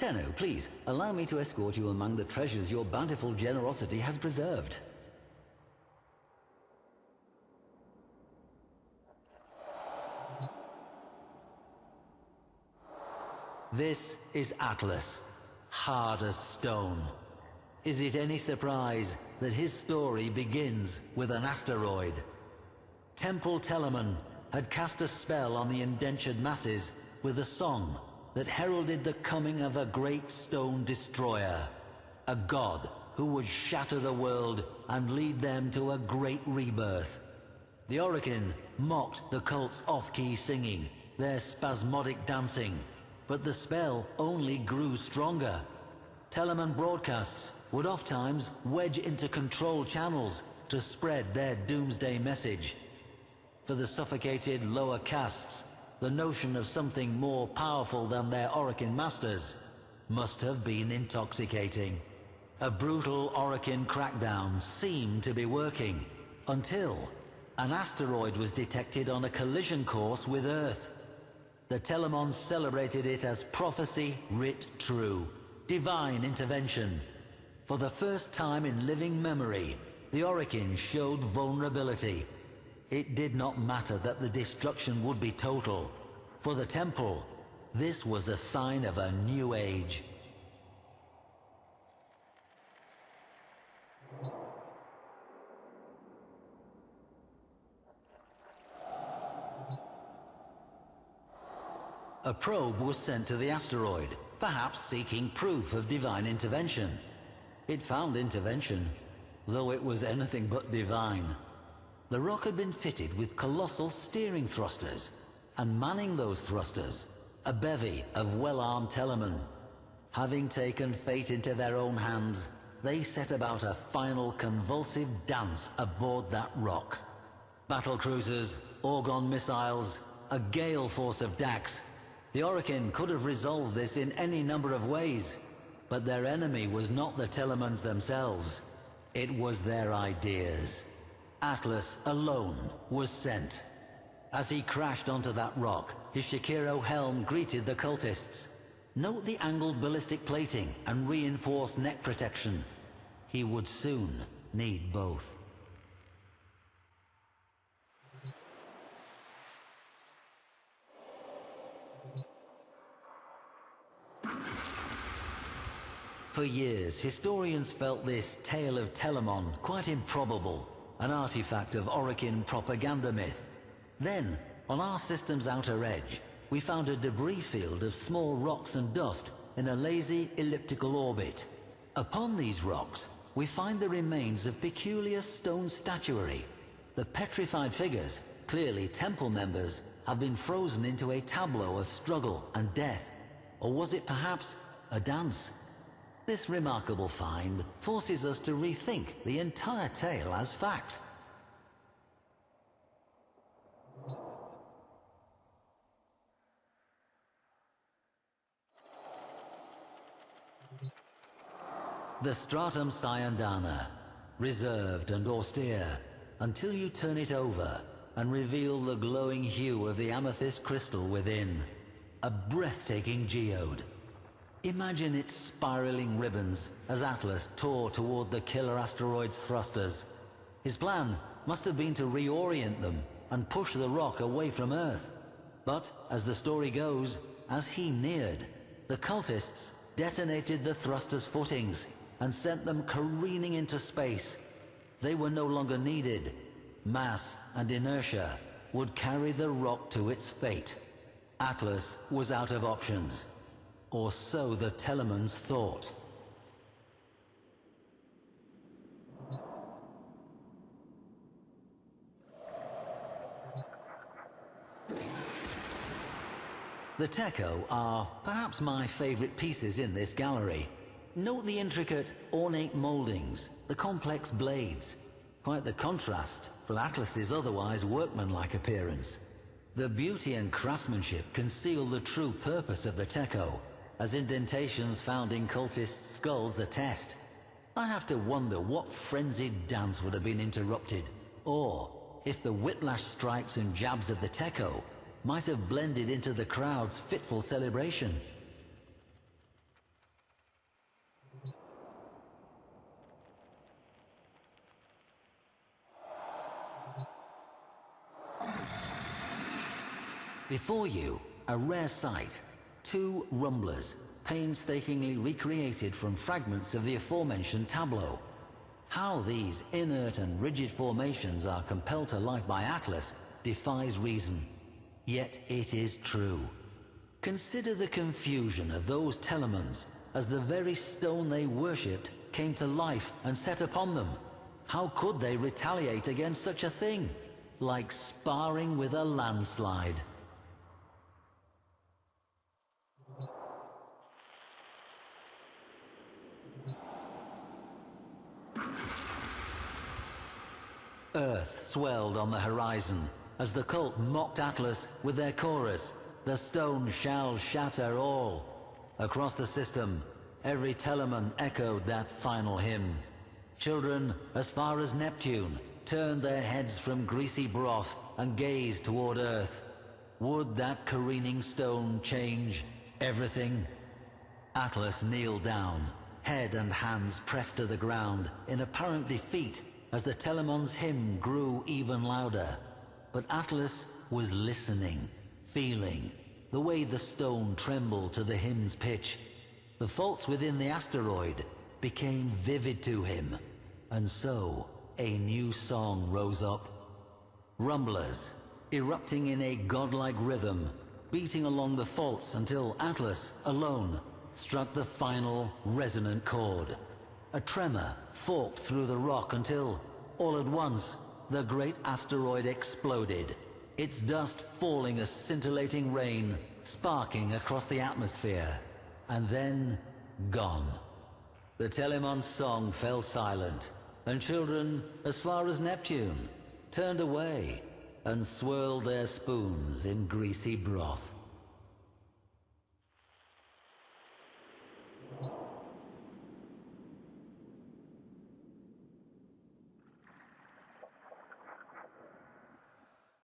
Tenno, please, allow me to escort you among the treasures your bountiful generosity has preserved. This is Atlas, hard as stone. Is it any surprise that his story begins with an asteroid? Temple Telemon had cast a spell on the indentured masses with a song that heralded the coming of a great stone destroyer, a god who would shatter the world and lead them to a great rebirth. The Awoken mocked the cult's off-key singing, their spasmodic dancing, but the spell only grew stronger. Telemon broadcasts would oft-times wedge into control channels to spread their doomsday message. For the suffocated lower castes, the notion of something more powerful than their Awoken masters must have been intoxicating. A brutal Awoken crackdown seemed to be working, until an asteroid was detected on a collision course with Earth. The Telemon celebrated it as prophecy writ true, divine intervention. For the first time in living memory, the Awoken showed vulnerability. It did not matter that the destruction would be total. For the Temple, this was a sign of a new age. A probe was sent to the asteroid, perhaps seeking proof of divine intervention. It found intervention, though it was anything but divine. The rock had been fitted with colossal steering thrusters, and manning those thrusters, a bevy of well-armed Telemon. Having taken fate into their own hands, they set about a final convulsive dance aboard that rock. Battle cruisers, Orgon missiles, a gale force of Dax. The Awoken could have resolved this in any number of ways, but their enemy was not the Telemons themselves. It was their ideas. Atlas alone was sent. As he crashed onto that rock, his Shakiro helm greeted the cultists. Note the angled ballistic plating and reinforced neck protection. He would soon need both. For years, historians felt this tale of Telemon quite improbable, an artifact of Awoken propaganda myth. Then, on our system's outer edge, we found a debris field of small rocks and dust in a lazy elliptical orbit. Upon these rocks, we find the remains of peculiar stone statuary. The petrified figures, clearly temple members, have been frozen into a tableau of struggle and death. Or was it perhaps a dance? This remarkable find forces us to rethink the entire tale as fact. The stratum Cyandana, reserved and austere, until you turn it over and reveal the glowing hue of the amethyst crystal within. A breathtaking geode. Imagine its spiraling ribbons as Atlas tore toward the killer asteroid's thrusters. His plan must have been to reorient them and push the rock away from Earth. But, as the story goes, as he neared, the cultists detonated the thrusters' footings and sent them careening into space. They were no longer needed. Mass and inertia would carry the rock to its fate. Atlas was out of options. Or so the Telemons thought. The Techo are perhaps my favorite pieces in this gallery. Note the intricate, ornate moldings, the complex blades. Quite the contrast from Atlas's otherwise workmanlike appearance. The beauty and craftsmanship conceal the true purpose of the Techo, as indentations found in cultist skulls attest. I have to wonder what frenzied dance would have been interrupted, or if the whiplash strikes and jabs of the Techo might have blended into the crowd's fitful celebration. Before you, a rare sight. Two rumblers, painstakingly recreated from fragments of the aforementioned tableau. How these inert and rigid formations are compelled to life by Atlas defies reason. Yet it is true. Consider the confusion of those Telemons as the very stone they worshipped came to life and set upon them. How could they retaliate against such a thing? Like sparring with a landslide. Earth swelled on the horizon as the cult mocked Atlas with their chorus, "The stone shall shatter all." Across the system, every Telemon echoed that final hymn. Children, as far as Neptune, turned their heads from greasy broth and gazed toward Earth. Would that careening stone change everything? Atlas kneeled down, head and hands pressed to the ground in apparent defeat as the Telemon's hymn grew even louder. But Atlas was listening, feeling, the way the stone trembled to the hymn's pitch. The faults within the asteroid became vivid to him, and so a new song rose up. Rumblers, erupting in a godlike rhythm, beating along the faults until Atlas, alone, struck the final resonant chord. A tremor forked through the rock until, all at once, the great asteroid exploded, its dust falling as scintillating rain, sparking across the atmosphere, and then gone. The Telemon's song fell silent, and children, as far as Neptune, turned away and swirled their spoons in greasy broth.